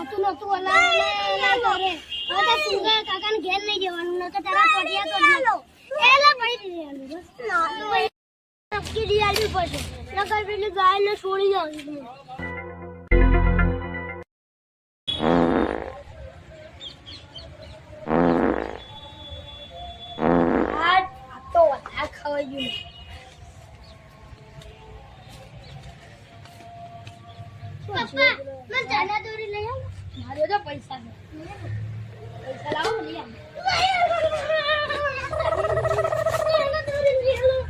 ખાતું નતું અલા કરે ઓટા સુગા કાકાને ઘેર લઈ જવાનું ન તો તારા પડિયા તો એલા ભાઈ દીયાલું બસ ના નક્કી દીયાલું પડશે નકર પેલી ગાયને છોડી જાવ આ તો આ ખવાઈ ગયું પપ્પા મને ચાના દોરી લઈ આવ મારે તો પૈસા લાવો લઈ આવ ચાના દોરી લઈ આવ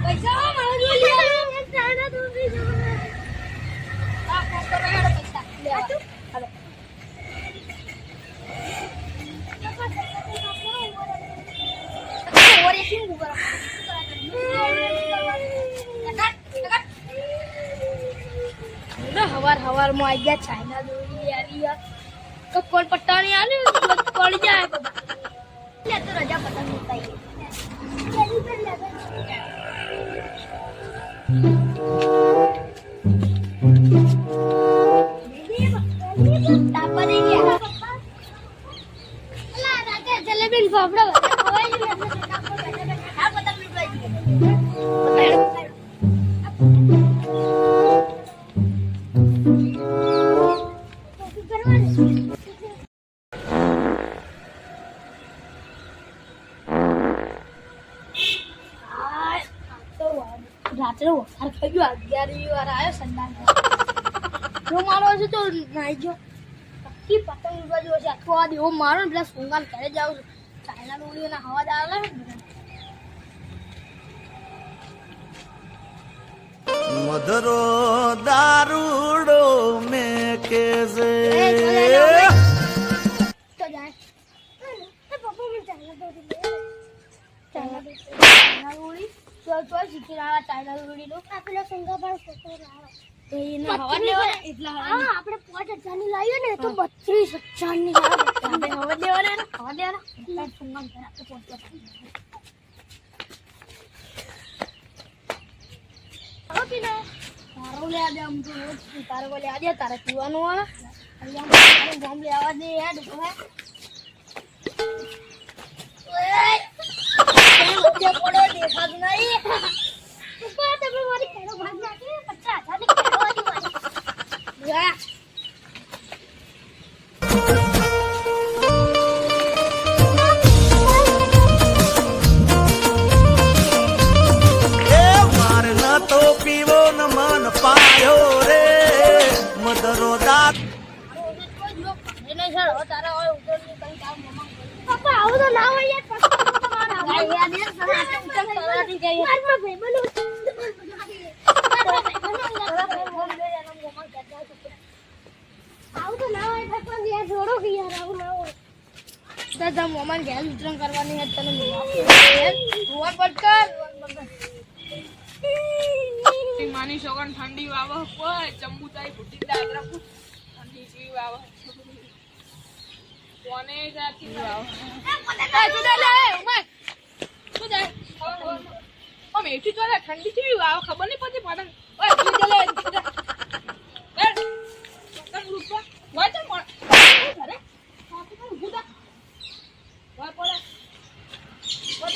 પૈસા મારે લઈ આવ ચાના દોરી આ પૈસા લે હાલો ઓરે શું કરો हवार में आ गया चाइना दौड़ी यार कोई पट्टा नहीं आ रही पड़ जाए ले तो रजा पता मिलता ही जलेबी फाफड़ा रात्रे वो हर कभी आ गया रविवार आया संडास जो मारो છે તો નાઈ જો પક્કી પતંગ બાજુ છે અથવા દેવો મારો ને પ્લસ ફોંગાલ ઘરે જાવ ચાઇના ડોળીના હવા દાલે મધરો દારૂડો મે કે જે તો જાય એ પપ્પા મને ચાઇના ડોળી તો શીખીના ચાઇના દોરી લો આપેલો સંગા પર ફોટો લાવો તો એને હવા દેવાને એટલા હા આપણે 5000 ની લાવ્યો ને તો 32000 ની આવે આપણે હવા દેવાના ને હવા દેવાના સંગા પર આપણે ફોટો ઓકે ના તારો લે આદે આમ તો તારો લે આદે તારે પીવાનું આ અહીંયા બોમ્બ લે આવા દે યાર ઓય ઓય પડો દેખાતું નહીં ઉપર તમે મારી કેરો ભાગ નાખી 50,000 ની કેરો વાળી વાળી યા એ માર ન તો પીવો ન મન પાયો રે મધરો દાત એને સર તારા હોય ઉતર ની કઈ કામ મમ્મા પપ્પા આવું તો ના હોય યાર યાર દે સર ઉતર કરવાથી ગઈ મારમાં ભાઈ બોલો આવું તો ના હોય પણ યાર જોડો કે યાર આવું ના હોય દાદા મોમન ગેસ વિતરણ કરવાની હે તને યાર રોન પડકર માની સોગન ઠંડી વાવ કોઈ ચંબુતાઈ ફૂટી દાદરા ઠંડી જી વાવ કોને જાતી વાવ તું લે ઉમર તું દે ઓ મેઠી તો ઠંડી જી વાવ ખબર નહીં પડતી પતંગ ઓય તું લે એ પતંગ રૂપા હોય તો કોણ અરે પતંગ ગુડા હોય પડે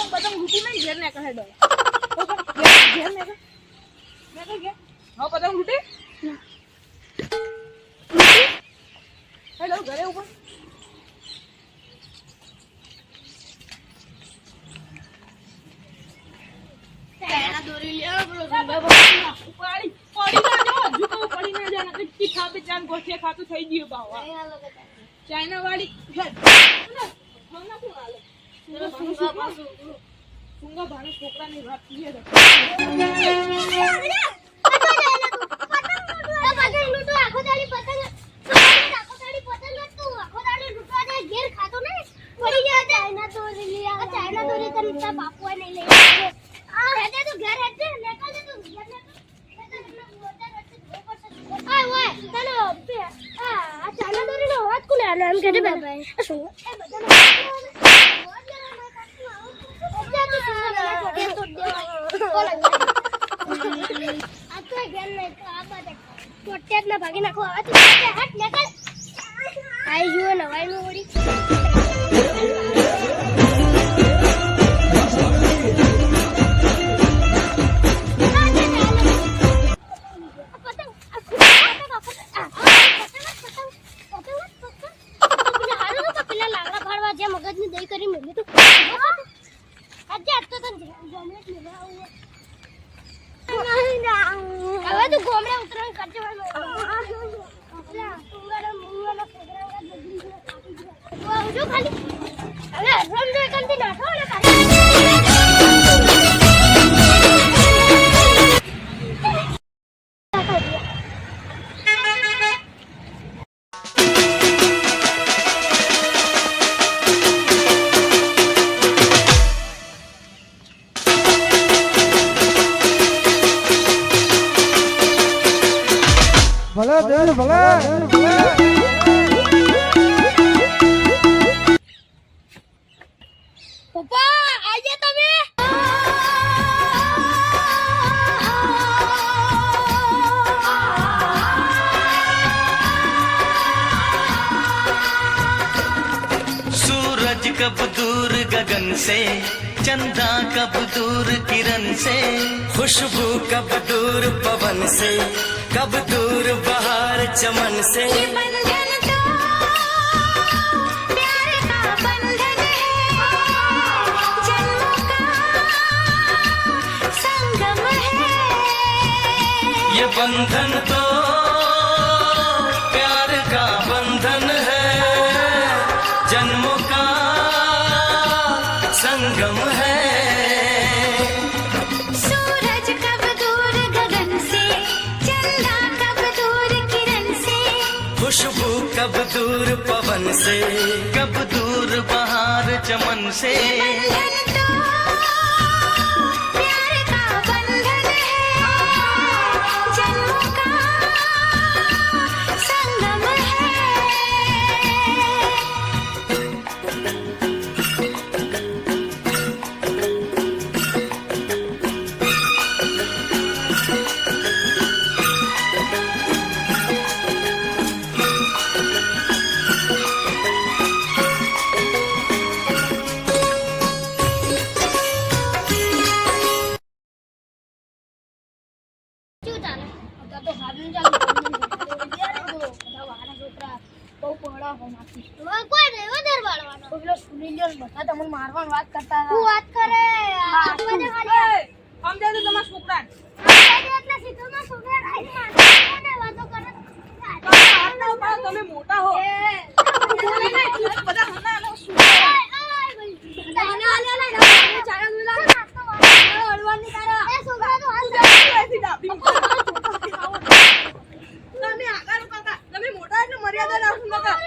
પતંગ રૂપી નહીં ઘેર ને કહે ડો ઘેર ને हाँ पता लूटे हेलो घरे ऊपर ચાઇના દોરી લે બોલો પડી ના જાઓ હજુ તો પડી ના જાના કચ્ચી ખાપે ચાન ગોઠિયા ખાતું થઈ ગયું બાવા ચાઇના વાળી ખાના કોણ આલે સુંગા ભાણે છોકરા ની વાત કીએ તો પતંગ લૂટો આખો દાડી પતંગ આખો દાડી લૂટવા દે ઘેર ખાતો ને પડી ગયા ચાઇના દોરી લે આ ચાઇના દોરી તને તા બાપુએ નહીં લઈ આ હેડે તો ઘેર હેડે નીકળ દે તું ઘેર આ ઓય તને આ ચાઇના દોરી નો વાત કોને આલે એમ કે બાબા શું એ બધા અત્યાર ના ભાગી નાખો હવે તું હાથ નીકળ આઈ જુઓ નવાઈ નું ઓડી મગજની દહીં કરી મેલી તો આજે આજ તો તને ગોમડે લેવા હવે તું ગોમડે ઉતરણ કરજે ખાલી હવે રમજો એકંતી નાખો ને પપ્પા આજે તમે सूरज कब दूर गगन से चंदा कब दूर किरण से खुशबू कब दूर पवन से कब दूर बहार चमन से बंधन तो प्यार का बंधन है जन्मों का संगम है ये बंधन तो प्यार का बंधन है जन्मों का संगम है सूरज कब दूर गगन से चंदा कब दूर किरण से खुशबू कब दूर पवन से कब दूर बहार चमन से बंधन तो प्यार का बंधन है जन्मों का संगम है મારવાની વાત કરતા હું વાત કરે સમજાય તો તમારા છોકરાને એટલા સીધોમાં છોકરા આઈને મારવાને વાતો કરે તમે મોટા હો બધા હમણાં તમે આગળ કાકા તમે મોટા એટલે મર્યાદા રાખો કાકા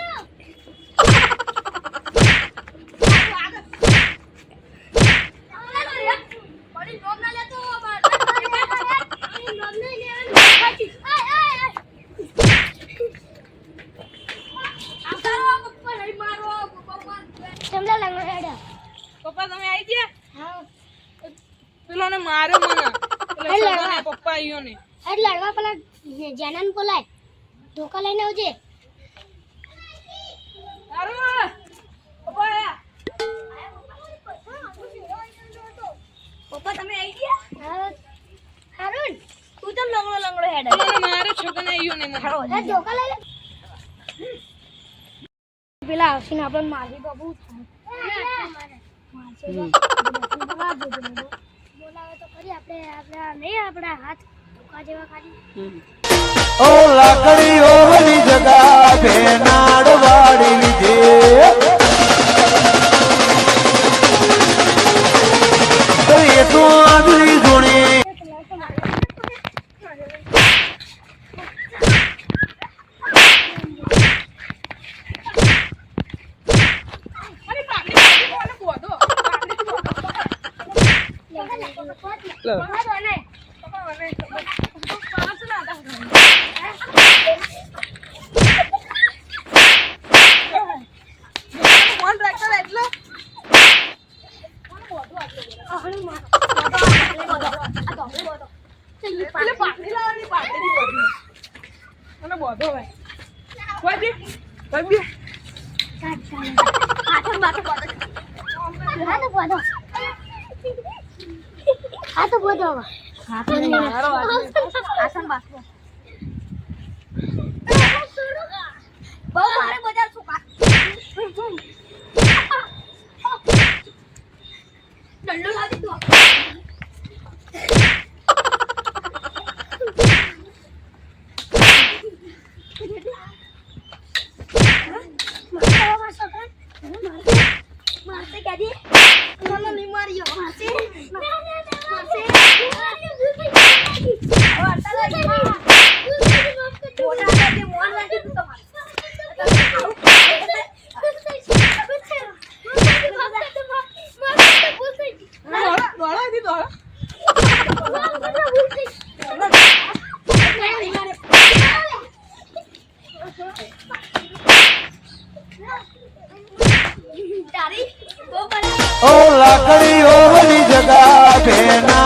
પપ્પા તમે આવી ગયા પેલો ને મારે મને પપ્પા આવ્યો ને લડવા પેલા જેનાન બોલાય ધોકા લઈને આવજે સારું પપ્પા આયા પપ્પા તમે આવી ગયા હારું તું તો લંગડો હેડ મારે છોકરાને આવ્યો ને મને ધોકા લઈ લે પેલા આવશે આપણે મારી બાબુ બોલાવે તો ખરી આપણે નહીં આપણા હાથ ધોકા જેવા ખાલી ઓ લાકડીઓ વાળી જગા ભેનાડ વાળી લીધે તો એ તો આગળી જોડી અને બોધો હવે કોઈ બી હાથે માથે બોધો હાથે બોધો હાથે મારો આસન બાસનો બહુ મારે બધા શું દંડો લાવી દો મારશે કેદી મને નહીં માર્યો મારશે દોડાથી દોડા ओ लाकड़ी ओली जगह पे ना